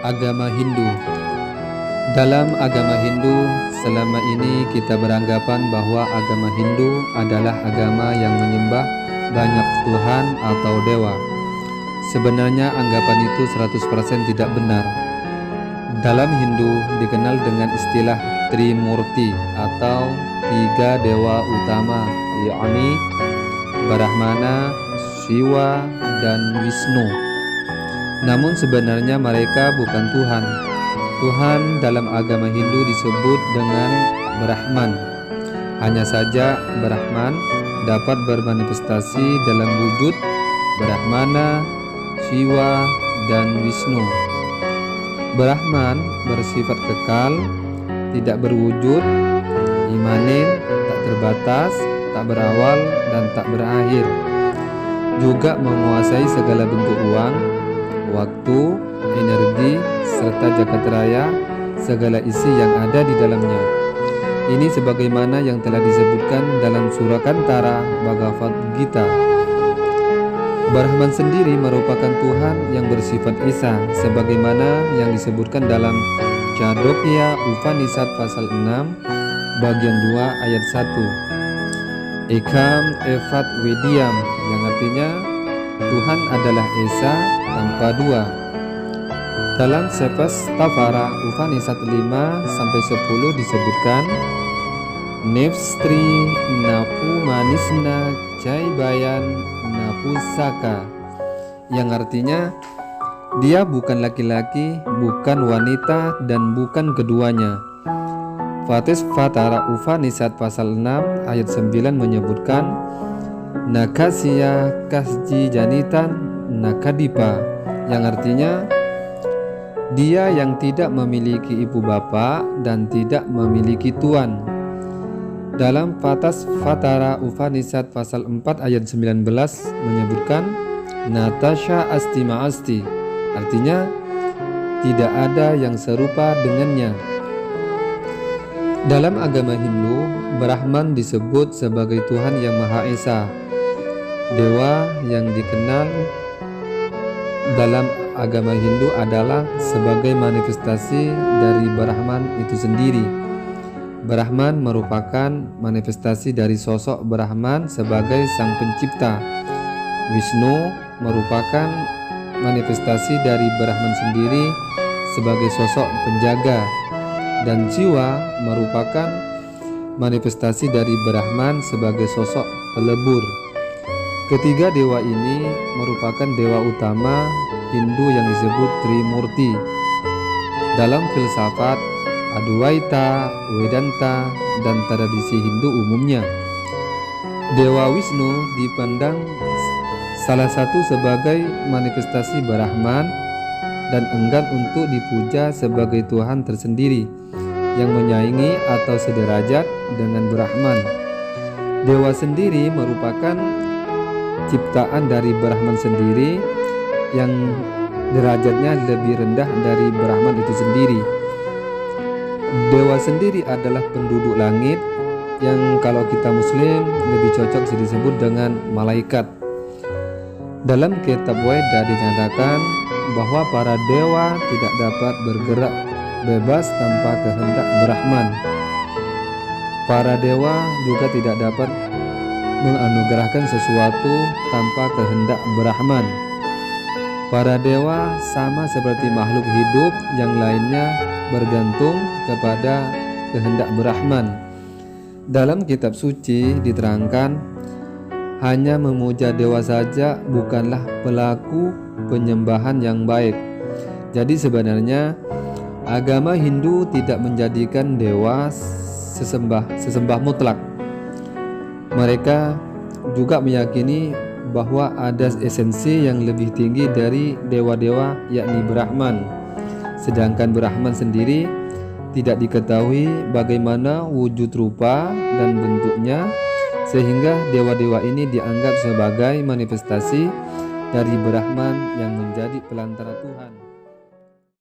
Agama Hindu. Dalam agama Hindu, selama ini kita beranggapan bahwa agama Hindu adalah agama yang menyembah banyak Tuhan atau dewa. Sebenarnya anggapan itu 100% tidak benar. Dalam Hindu dikenal dengan istilah Trimurti atau tiga dewa utama, yakni Brahmana, Shiva, dan Wisnu. Namun sebenarnya mereka bukan Tuhan. Tuhan dalam agama Hindu disebut dengan Brahman. Hanya saja Brahman dapat bermanifestasi dalam wujud Brahmana, Shiva, dan Wisnu. Brahman bersifat kekal, tidak berwujud, imanin, tak terbatas, tak berawal, dan tak berakhir. Juga menguasai segala bentuk ruang, waktu, energi, serta jagat raya, segala isi yang ada di dalamnya. Ini sebagaimana yang telah disebutkan dalam Surakantara Bhagavad Gita. Brahman sendiri merupakan Tuhan yang bersifat Esa, sebagaimana yang disebutkan dalam Chandogya Upanishad pasal 6 bagian 2 ayat 1. Ekam Evat Vedyam, yang artinya Tuhan adalah Esa tanpa dua. Dalam Svasthavara Upanishad 5-10 disebutkan Nevstri Napu Manisna Jaibayan Napusaka, yang artinya dia bukan laki-laki, bukan wanita, dan bukan keduanya. Svasthavara Upanishad pasal 6 ayat 9 menyebutkan Nakasya Kasji Janitan Nakadipa, yang artinya dia yang tidak memiliki ibu bapa dan tidak memiliki tuan. Dalam Svasthavara Upanishad pasal 4 ayat 19 menyebutkan Natasha Astima Asti, artinya tidak ada yang serupa dengannya. Dalam agama Hindu, Brahman disebut sebagai Tuhan yang Maha Esa, dewa yang dikenal dalam agama Hindu adalah sebagai manifestasi dari Brahman itu sendiri. Brahman merupakan manifestasi dari sosok Brahman sebagai sang pencipta. Wisnu merupakan manifestasi dari Brahman sendiri sebagai sosok penjaga, dan Shiva merupakan manifestasi dari Brahman sebagai sosok pelebur. Ketiga dewa ini merupakan dewa utama Hindu yang disebut Trimurti. Dalam filsafat Adwaita, Vedanta, dan tradisi Hindu umumnya, Dewa Wisnu dipandang salah satu sebagai manifestasi Brahman dan enggan untuk dipuja sebagai Tuhan tersendiri yang menyaingi atau sederajat dengan Brahman. Dewa sendiri merupakan ciptaan dari Brahman sendiri yang derajatnya lebih rendah dari Brahman itu sendiri. Dewa sendiri adalah penduduk langit yang kalau kita muslim lebih cocok disebut dengan malaikat. Dalam kitab Weda dinyatakan bahwa para dewa tidak dapat bergerak bebas tanpa kehendak Brahman. Para dewa juga tidak dapat menganugerahkan sesuatu tanpa kehendak Brahman. Para dewa sama seperti makhluk hidup yang lainnya bergantung kepada kehendak Brahman. Dalam kitab suci diterangkan hanya memuja dewa saja bukanlah pelaku penyembahan yang baik. Jadi sebenarnya agama Hindu tidak menjadikan dewa sesembah mutlak. Mereka juga meyakini bahwa ada esensi yang lebih tinggi dari dewa-dewa, yakni Brahman. Sedangkan Brahman sendiri tidak diketahui bagaimana wujud rupa dan bentuknya, sehingga dewa-dewa ini dianggap sebagai manifestasi dari Brahman yang menjadi pelantara Tuhan.